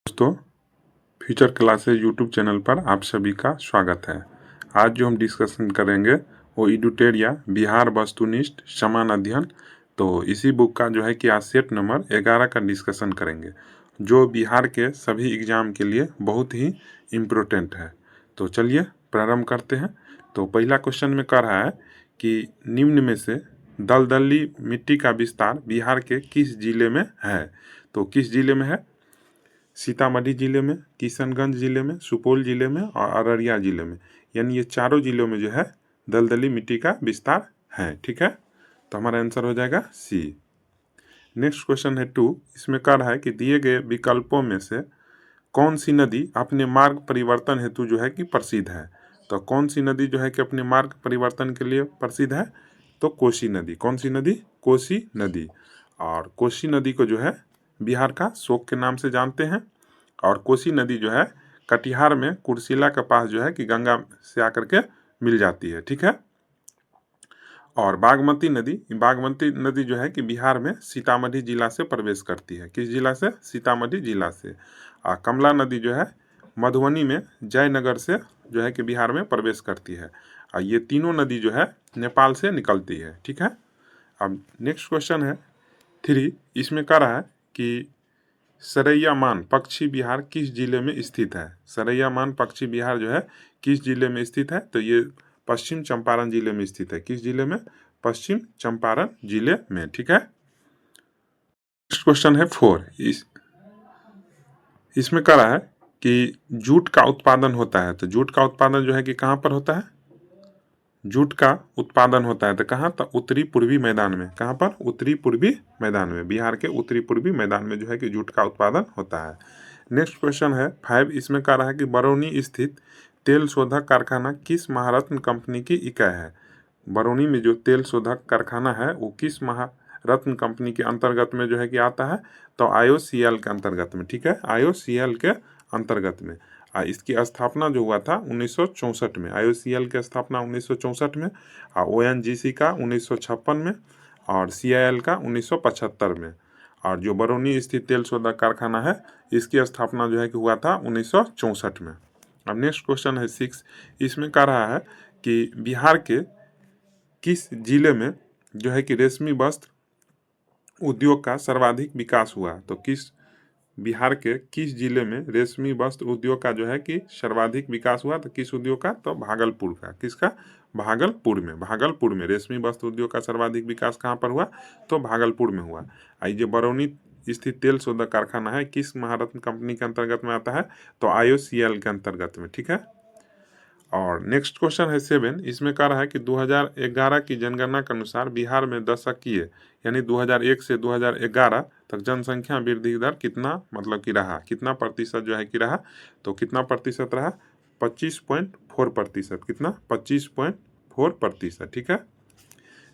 दोस्तों, future classes YouTube channel पर आप सभी का स्वागत है। आज जो हम डिस्कशन करेंगे वो इडुटेरिया बिहार वस्तुनिष्ठ समान अध्ययन, तो इसी बुक का जो है कि आज सेट नंबर 11 का डिस्कशन करेंगे, जो बिहार के सभी एग्जाम के लिए बहुत ही इम्पोर्टेंट है। तो चलिए प्रारंभ करते हैं। तो पहला क्वेश्चन में कह रहा है कि निम्न में से दलदली मिट्टी का विस्तार बिहार के किस जिले में है। तो किस जिले में है? सीतामढ़ी जिले में, किशनगंज जिले में, सुपौल जिले में और अररिया जिले में। यानी ये चारों जिलों में जो है दलदली मिट्टी का विस्तार है। ठीक है, तो हमारा आंसर हो जाएगा सी। नेक्स्ट क्वेश्चन है 2। इसमें कह रहा है कि दिए गए विकल्पों में से कौन सी नदी अपने मार्ग परिवर्तन हेतु जो है कि प्रसिद्ध है। तो कौन सी नदी जो है कि अपने मार्ग परिवर्तन के लिए प्रसिद्ध है? तो कोसी नदी। कौन सी नदी? कोसी नदी। और कोसी नदी को जो है बिहार का शोक के नाम से जानते हैं। और कोसी नदी जो है कटिहार में कुर्सिला के पास जो है कि गंगा से आकर के मिल जाती है। ठीक है। और बागमती नदी जो है कि बिहार में सीतामढ़ी जिला से प्रवेश करती है। किस जिला से? सीतामढ़ी जिला से। और कमला नदी जो है मधुबनी में जयनगर से जो है कि बिहार में प्रवेश करती है। और ये तीनों नदी जो है नेपाल से निकलती है। ठीक है। अब नेक्स्ट क्वेश्चन है 3। इसमें कह रहा है कि सरैयामान पक्षी बिहार किस जिले में स्थित है। सरैयामान पक्षी बिहार जो है किस जिले में स्थित है? तो ये पश्चिम चंपारण जिले में स्थित है। किस जिले में? पश्चिम चंपारण जिले में। ठीक है। नेक्स्ट क्वेश्चन है 4। इसमें कह रहा है कि जूट का उत्पादन होता है। तो जूट का उत्पादन जो है कि कहाँ पर होता है? जूट का उत्पादन होता है तो कहाँ? तो उत्तरी पूर्वी मैदान में। कहाँ पर? उत्तरी पूर्वी मैदान में। बिहार के उत्तरी पूर्वी मैदान में जो है कि जूट का उत्पादन होता है। नेक्स्ट क्वेश्चन है 5। इसमें कह रहा है कि बरौनी स्थित तेल शोधक कारखाना किस महारत्न कंपनी की इकाई है। बरौनी में जो तेल शोधक कारखाना है वो किस महारत्न कंपनी के अंतर्गत में जो है कि आता है? तो IOCL के अंतर्गत में। ठीक है, IOCL के अंतर्गत में। इसकी स्थापना जो हुआ था 1964 में। IOCL की स्थापना 1964 में, और ONGC का 1956 में, और CIL का 1975 में। और जो बरौनी स्थित तेल शोधक कारखाना है इसकी स्थापना जो है कि हुआ था 1964 में। अब नेक्स्ट क्वेश्चन है 6। इसमें कह रहा है कि बिहार के किस जिले में जो है कि रेशमी वस्त्र उद्योग का सर्वाधिक विकास हुआ। तो किस बिहार के किस जिले में रेशमी वस्त्र उद्योग का जो है कि सर्वाधिक विकास हुआ? तो किस उद्योग का? तो भागलपुर का। किसका? भागलपुर में रेशमी वस्त्र उद्योग का सर्वाधिक विकास कहाँ पर हुआ? तो भागलपुर में हुआ। जो बरौनी स्थित तेल शोधक कारखाना है किस महारत्न कंपनी के अंतर्गत में आता है? तो IOCL के अंतर्गत में। ठीक है। और नेक्स्ट क्वेश्चन है 7। इसमें कह रहा है कि 2011 की जनगणना के अनुसार बिहार में दशकीय यानी 2001 से 2011 तक जनसंख्या वृद्धि दर कितना मतलब कि रहा, कितना प्रतिशत जो है कि रहा? तो कितना प्रतिशत रहा? 25.4%। कितना? 25.4%। ठीक है।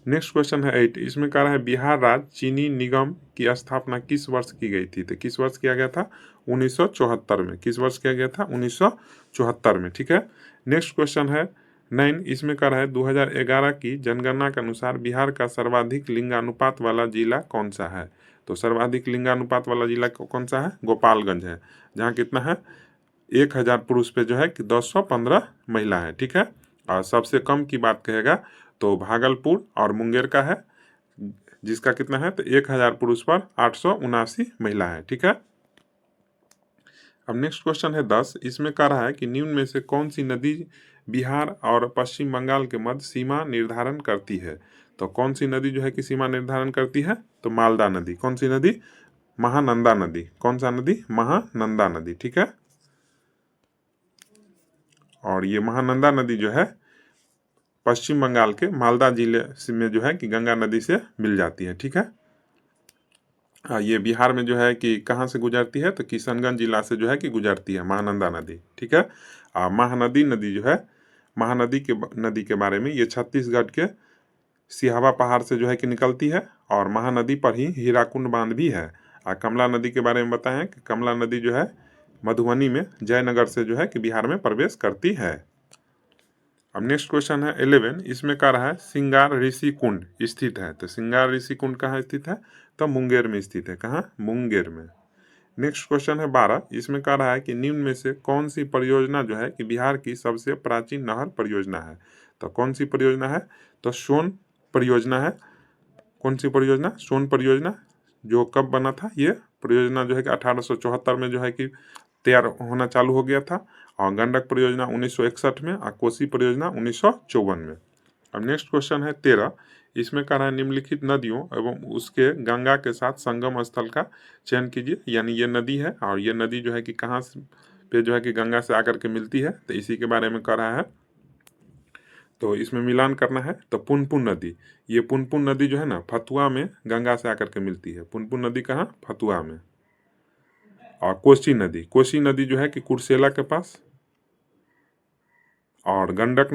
नेक्स्ट क्वेश्चन है 8। इसमें कह रहा है बिहार राज्य चीनी निगम की स्थापना किस वर्ष की गई थी। तो किस वर्ष किया गया था? 1974 में। किस वर्ष किया गया था? 1974 में। ठीक है। नेक्स्ट क्वेश्चन है 9। इसमें कह रहा है 2011 की जनगणना के अनुसार बिहार का सर्वाधिक लिंगानुपात वाला जिला कौन सा है। तो सर्वाधिक लिंगानुपात वाला जिला कौन सा है? गोपालगंज है, जहाँ कितना है? 1000 पुरुष पे जो है कि 215 महिला है। ठीक है। और सबसे कम की बात कहेगा तो भागलपुर और मुंगेर का है, जिसका कितना है? तो 1000 पुरुष पर 879 महिला है। ठीक है। अब नेक्स्ट क्वेश्चन है 10। इसमें कह रहा है कि निम्न में से कौन सी नदी बिहार और पश्चिम बंगाल के मध्य सीमा निर्धारण करती है। तो कौन सी नदी जो है कि सीमा निर्धारण करती है? तो मालदा नदी। कौन सी नदी? महानंदा नदी। कौन सा नदी? महानंदा नदी। ठीक है। और ये महानंदा नदी जो है पश्चिम बंगाल के मालदा जिले में जो है कि गंगा नदी से मिल जाती है। ठीक है। ये बिहार में जो है कि कहाँ से गुजरती है? तो किशनगंज जिला से जो है कि गुजरती है महानंदा नदी। ठीक है। महानदी नदी जो है, नदी के बारे में, ये छत्तीसगढ़ के सिहावा पहाड़ से जो है कि निकलती है, और महानदी पर ही हीराकुंड बांध भी है। कमला नदी के बारे में बताएं कि कमला नदी जो है मधुबनी में जयनगर से जो है कि बिहार में प्रवेश करती है। अब नेक्स्ट क्वेश्चन है 11। इसमें कह रहा है सिंगार ऋषि कुंड स्थित है। तो सिंगार ऋषि कुंड कहाँ स्थित है? तो मुंगेर में स्थित है। कहाँ? मुंगेर में। नेक्स्ट क्वेश्चन है 12, इसमें कह रहा है कि निम्न में से कौन सी परियोजना जो है कि बिहार की सबसे प्राचीन नहर परियोजना है। तो कौन सी परियोजना है, तो सोन परियोजना है। कौन सी परियोजना, सोन परियोजना, जो कब बना था, ये परियोजना जो है कि 1874 में जो है कि तैयार होना चालू हो गया था, और गंडक परियोजना 1961 में, और कोसी परियोजना 1954 में। अब नेक्स्ट क्वेश्चन है 13, इसमें कह रहा है निम्नलिखित नदियों एवं उसके गंगा के साथ संगम स्थल का चयन कीजिए। यानी ये नदी है, और ये नदी जो है कि कहाँ पे जो है कि गंगा से आकर के मिलती है, तो इसी के बारे में कह रहा है। तो इसमें मिलान करना है, तो पुनपुन नदी, ये पुनपुन नदी जो है ना, फतुआ में गंगा से आकर के मिलती है। पुनपुन नदी कहाँ, फतुआ में। और कोसी नदी जो है कि कुर्सेला के पास। और गंडक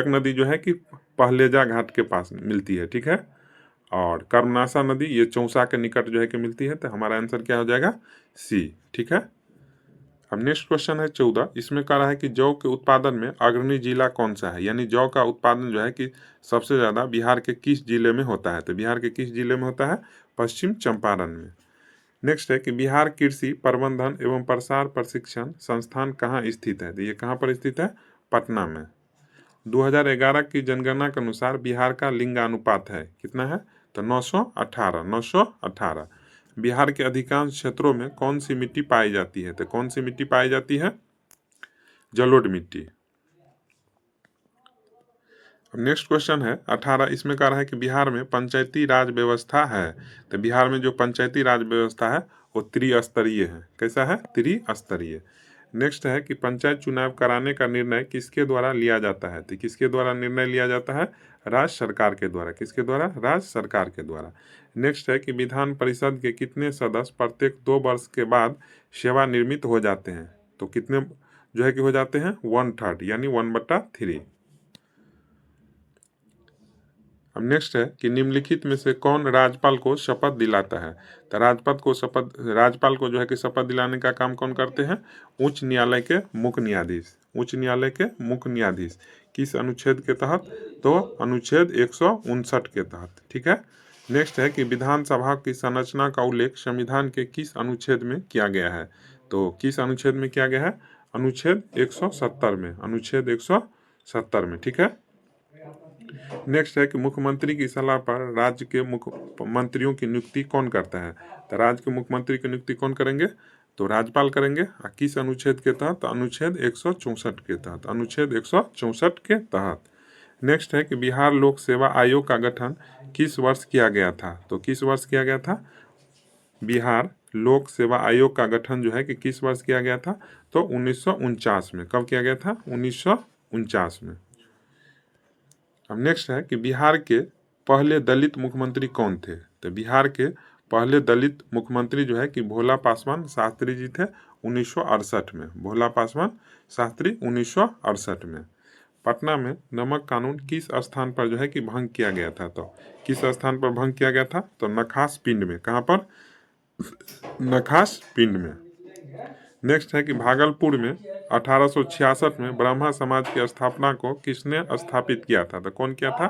नदी जो है कि पहलेजा घाट के पास मिलती है, ठीक है। और कर्मनाशा नदी ये चौसा के निकट जो है कि मिलती है, तो हमारा आंसर क्या हो जाएगा, सी, ठीक है। अब नेक्स्ट क्वेश्चन है 14, इसमें कह रहा है कि जौ के उत्पादन में अग्रणी जिला कौन सा है। यानी जौ का उत्पादन जो है कि सबसे ज़्यादा बिहार के किस जिले में होता है, तो बिहार के किस जिले में होता है, पश्चिम चंपारण में। नेक्स्ट है कि बिहार कृषि प्रबंधन एवं प्रसार प्रशिक्षण संस्थान कहाँ स्थित है, तो ये कहाँ पर स्थित है, पटना में। 2011 की जनगणना के अनुसार बिहार का लिंगानुपात है कितना है, तो 918। बिहार के अधिकांश क्षेत्रों में कौन सी मिट्टी पाई जाती है, तो कौन सी मिट्टी पाई जाती है, जलोढ़ मिट्टी। नेक्स्ट क्वेश्चन है 18, इसमें कह रहा है कि बिहार में पंचायती राज व्यवस्था है, तो बिहार में जो पंचायती राज व्यवस्था है वो त्रिस्तरीय है। कैसा है, त्रिस्तरीय। नेक्स्ट है कि पंचायत चुनाव कराने का निर्णय किसके द्वारा लिया जाता है, तो किसके द्वारा निर्णय लिया जाता है, राज्य सरकार के द्वारा। किसके द्वारा, राज्य सरकार के द्वारा। नेक्स्ट है कि विधान परिषद के कितने सदस्य प्रत्येक 2 वर्ष के बाद सेवानिवृत्त हो जाते हैं, तो कितने जो है कि हो जाते हैं, 1/3 यानी 1/3। अब नेक्स्ट है कि निम्नलिखित में से कौन राज्यपाल को शपथ दिलाता है, तो राज्यपाल को जो है कि शपथ दिलाने का काम कौन करते हैं, उच्च न्यायालय के मुख्य न्यायाधीश। उच्च न्यायालय के मुख्य न्यायाधीश किस अनुच्छेद के तहत, तो अनुच्छेद 159 के तहत, ठीक है। नेक्स्ट है कि विधानसभा की संरचना का उल्लेख संविधान के किस अनुच्छेद में किया गया है, तो किस अनुच्छेद में किया गया है, अनुच्छेद 170 में, अनुच्छेद 170 में, ठीक है। नेक्स्ट है कि मुख्यमंत्री की सलाह पर राज्य के मुख्यमंत्रियों की नियुक्ति कौन करता है, तो राज्य के मुख्यमंत्री की नियुक्ति कौन करेंगे, तो राज्यपाल करेंगे। किस अनुच्छेद के तहत, अनुच्छेद 164 के तहत, अनुच्छेद 164 के तहत। नेक्स्ट है कि बिहार लोक सेवा आयोग का गठन किस वर्ष किया गया था, तो किस वर्ष किया गया था, बिहार लोक सेवा आयोग का गठन जो है कि किस वर्ष किया गया था, तो 1949 में। कब किया गया था, 1949 में। अब नेक्स्ट है कि बिहार के पहले दलित मुख्यमंत्री कौन थे, तो बिहार के पहले दलित मुख्यमंत्री जो है कि भोला पासवान शास्त्री जी थे 1968 में। भोला पासवान शास्त्री 1968 में। पटना में नमक कानून किस स्थान पर जो है कि भंग किया गया था, तो किस स्थान पर भंग किया गया था, तो नखास पिंड में। कहाँ पर, नखास पिंड में। नेक्स्ट है कि भागलपुर में 1866 में ब्रह्मा समाज की स्थापना को किसने स्थापित किया था, तो कौन किया था,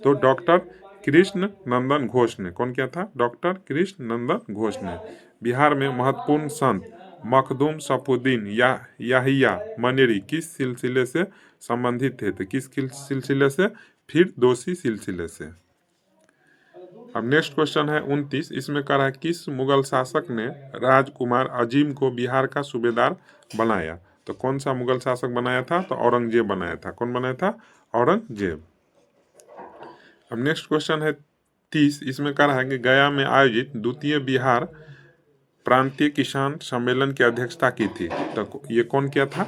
तो डॉक्टर कृष्ण नंदन घोष ने। कौन किया था, डॉक्टर कृष्ण नंदन घोष ने। बिहार में महत्वपूर्ण संत मखदूम सफुद्दीन या याहिया मनेरी किस सिलसिले से संबंधित थे, तो किस सिलसिले से, फिरदौसी सिलसिले से। अब नेक्स्ट क्वेश्चन है 29, इसमें कह रहा है किस मुगल शासक ने राजकुमार अजीम को बिहार का सूबेदार बनाया, तो कौन सा मुगल शासक बनाया था, तो औरंगजेब बनाया था। कौन बनाया था, औरंगजेब। अब नेक्स्ट क्वेश्चन है 30, इसमें कह रहा है कि गया में आयोजित द्वितीय बिहार प्रांतीय किसान सम्मेलन की अध्यक्षता की थी, तो ये कौन किया था,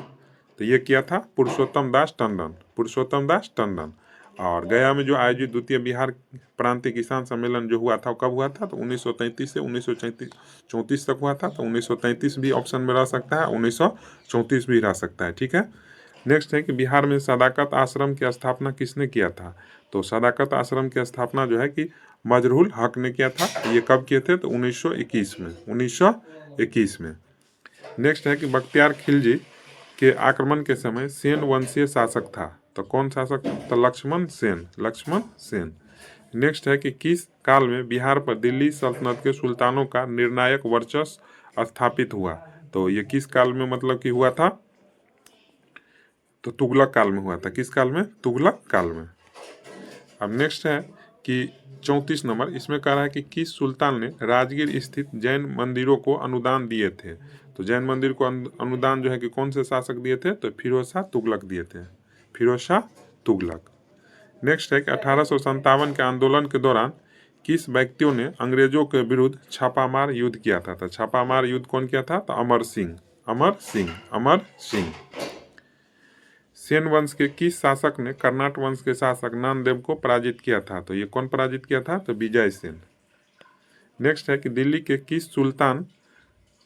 तो ये किया था पुरुषोत्तम दास टंडन। और गया में जो आयोजित द्वितीय बिहार प्रांतीय किसान सम्मेलन जो हुआ था वो कब हुआ था, तो 1933 से 1934 तक हुआ था। तो 1933 भी ऑप्शन में रह सकता है, 1934 भी रह सकता है, ठीक है। नेक्स्ट है कि बिहार में सदाकत आश्रम की स्थापना किसने किया था, तो सदाकत आश्रम की स्थापना जो है कि मजरूल हक ने किया था। ये कब किए थे, तो 1921 में, 1921 में। नेक्स्ट है कि बख्तियार खिलजी के आक्रमण के समय सेन वंशीय शासक था, तो कौन शासक, तो लक्ष्मण सेन। नेक्स्ट है कि किस काल में बिहार पर दिल्ली सल्तनत के सुल्तानों का निर्णायक वर्चस्व स्थापित हुआ। तो ये किस काल में मतलब कि हुआ था, तो तुगलक काल में हुआ था। किस काल में, तुगलक काल में। अब नेक्स्ट है कि 34 नंबर, इसमें कह रहा है कि किस सुल्तान ने राजगीर स्थित जैन मंदिरों को अनुदान दिए थे। तो जैन मंदिर को अनुदान जो है कि कौन से शासक दिए थे, तो फिरोज शाह तुगलक दिए थे, फिरोज शाह तुगलक। नेक्स्ट है कि 1857 के आंदोलन के दौरान किस व्यक्तियों ने अंग्रेजों के विरुद्ध छापामार युद्ध किया था। तो छापामार युद्ध कौन किया था, तो अमर सिंह, अमर सिंह, अमर सिंह। सेन वंश के किस शासक ने कर्नाट वंश के शासक नानदेव को पराजित किया था। तो ये कौन पराजित किया था, तो विजय सेन। नेक्स्ट है कि दिल्ली के किस सुल्तान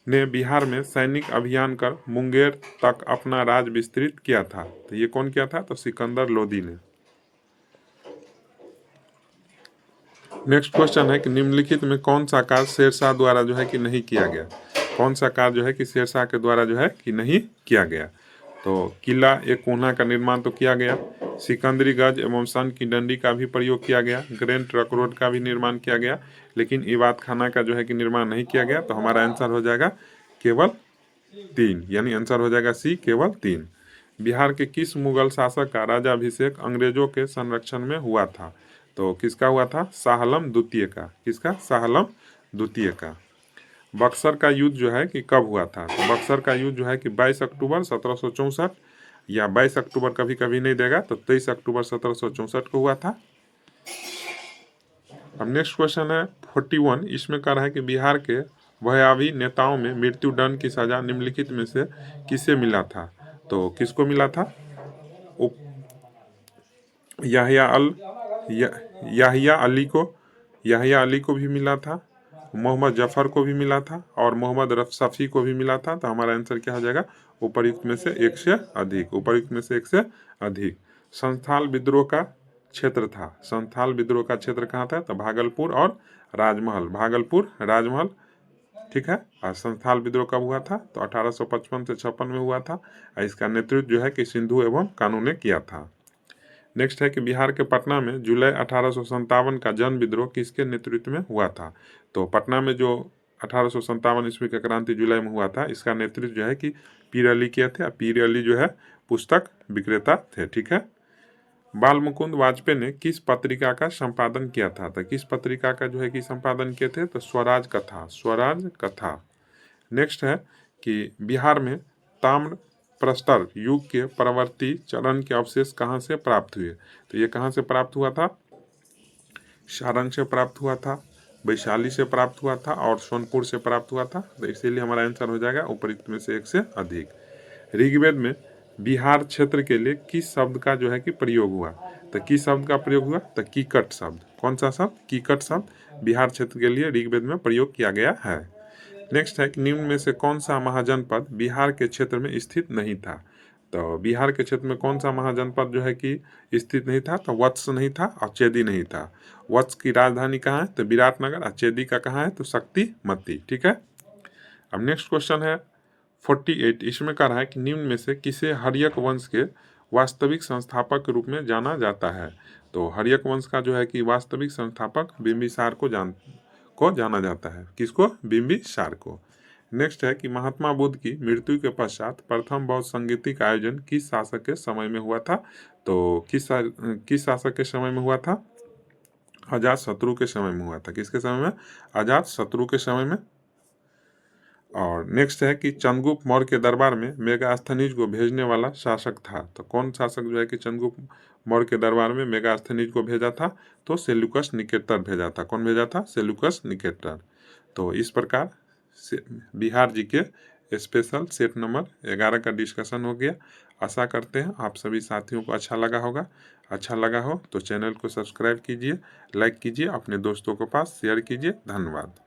ने बिहार में सैनिक अभियान कर मुंगेर तक अपना राज विस्तृत किया था। तो ये कौन किया था, तो सिकंदर लोदी ने। नेक्स्ट क्वेश्चन है कि निम्नलिखित में कौन सा कार्य शेरशाह द्वारा जो है कि नहीं किया गया। कौन सा कार्य जो है कि शेरशाह के द्वारा जो है कि नहीं किया गया। तो किला एक कोना का निर्माण तो किया गया, सिकंदरी गज एवं सन की डंडी का भी प्रयोग किया गया, ग्रैंड ट्रक रोड का भी निर्माण किया गया, लेकिन इबादत खाना का जो है कि निर्माण नहीं किया गया। तो हमारा आंसर हो जाएगा केवल 3, यानी आंसर हो जाएगा सी, केवल 3। बिहार के किस मुगल शासक का राजाभिषेक अंग्रेजों के संरक्षण में हुआ था। तो किसका हुआ था, शाह आलम द्वितीय का। किसका, शाह आलम द्वितीय का। बक्सर का युद्ध जो है कि कब हुआ था। तो बक्सर का युद्ध जो है कि 22 अक्टूबर 1764, या 22 अक्टूबर कभी कभी नहीं देगा, तो 23 अक्टूबर 1764 को हुआ था। अब नेक्स्ट क्वेश्चन है 41, इसमें कह रहा है कि बिहार के भयावी नेताओं में मृत्युदंड की सजा निम्नलिखित में से किसे मिला था। तो किसको मिला था, याहिया अली को भी मिला था, मोहम्मद जफर को भी मिला था, और मोहम्मद रफी को भी मिला था। तो हमारा आंसर क्या हो जाएगा, उपर्युक्त में से एक से अधिक, उपर्युक्त में से एक से अधिक। संथाल विद्रोह का क्षेत्र था, संथाल विद्रोह का क्षेत्र कहाँ था, तो भागलपुर और राजमहल, भागलपुर राजमहल, ठीक है। और संथाल विद्रोह कब हुआ था, तो 1855 से 56 में हुआ था, और इसका नेतृत्व जो है कि सिंधु एवं कानू ने किया था। नेक्स्ट है कि बिहार के पटना में जुलाई 1857 का जन विद्रोह किसके नेतृत्व में हुआ था। तो पटना में जो 1857 ईस्वी का क्रांति जुलाई में हुआ था, इसका नेतृत्व जो है कि पीर अली किए थे। पीर अली जो है पुस्तक विक्रेता थे, ठीक है। बाल मुकुंद वाजपेयी ने किस पत्रिका का संपादन किया था। तो किस पत्रिका का जो है कि संपादन किए थे, तो स्वराज कथा, स्वराज कथा। नेक्स्ट है कि बिहार में ताम्र प्रस्तर युग के परवर्ती चरण के अवशेष कहाँ से प्राप्त हुए। तो ये कहाँ से प्राप्त हुआ था, सारण से प्राप्त हुआ था, वैशाली से प्राप्त हुआ था, और सोनपुर से प्राप्त हुआ था। तो इसीलिए हमारा आंसर हो जाएगा उपर्युक्त में से एक से अधिक। ऋग्वेद में बिहार क्षेत्र के लिए किस शब्द का जो है कि प्रयोग हुआ। तो किस शब्द का प्रयोग हुआ, तो कीकट शब्द। कौन सा शब्द, कीकट शब्द बिहार क्षेत्र के लिए ऋग्वेद में प्रयोग किया गया है। नेक्स्ट है कि निम्न में से कौन सा महाजनपद बिहार के क्षेत्र में स्थित नहीं था। तो बिहार के क्षेत्र में कौन सा महाजनपद जो है कि स्थित नहीं था, तो वत्स नहीं था और चेदी नहीं था। वत्स की राजधानी कहाँ है, तो विराटनगर, और चेदी का कहाँ है, तो शक्तिमती, ठीक है। अब नेक्स्ट क्वेश्चन है 48, इसमें कह रहा है कि निम्न में से किसे हर्यक वंश के वास्तविक संस्थापक के रूप में जाना जाता है। तो हर्यक वंश का जो है कि वास्तविक संस्थापक बिंबिसार को जाना जाता है। किसको, बिंबिसार को। नेक्स्ट है कि महात्मा बुद्ध की मृत्यु के पश्चात प्रथम बौद्ध संगीतिक आयोजन किस शासक के समय में हुआ था। तो किस शासक के समय में हुआ था, अजात शत्रु के समय में हुआ था। किसके समय में, अजात शत्रु के समय में। और नेक्स्ट है कि चंद्रगुप्त मौर्य के दरबार में मेगास्थनीज को भेजने वाला शासक था। तो कौन शासक जो है कि चंद्रगुप्त मौर्य के दरबार में मेगास्थनीज को भेजा था, तो सेल्यूकस निकेटर भेजा था। कौन भेजा था, सेल्यूकस निकेटर। तो इस प्रकार बिहार जी के स्पेशल सेट नंबर 11 का डिस्कशन हो गया। आशा करते हैं आप सभी साथियों को अच्छा लगा होगा। अच्छा लगा हो तो चैनल को सब्सक्राइब कीजिए, लाइक कीजिए, अपने दोस्तों के पास शेयर कीजिए। धन्यवाद।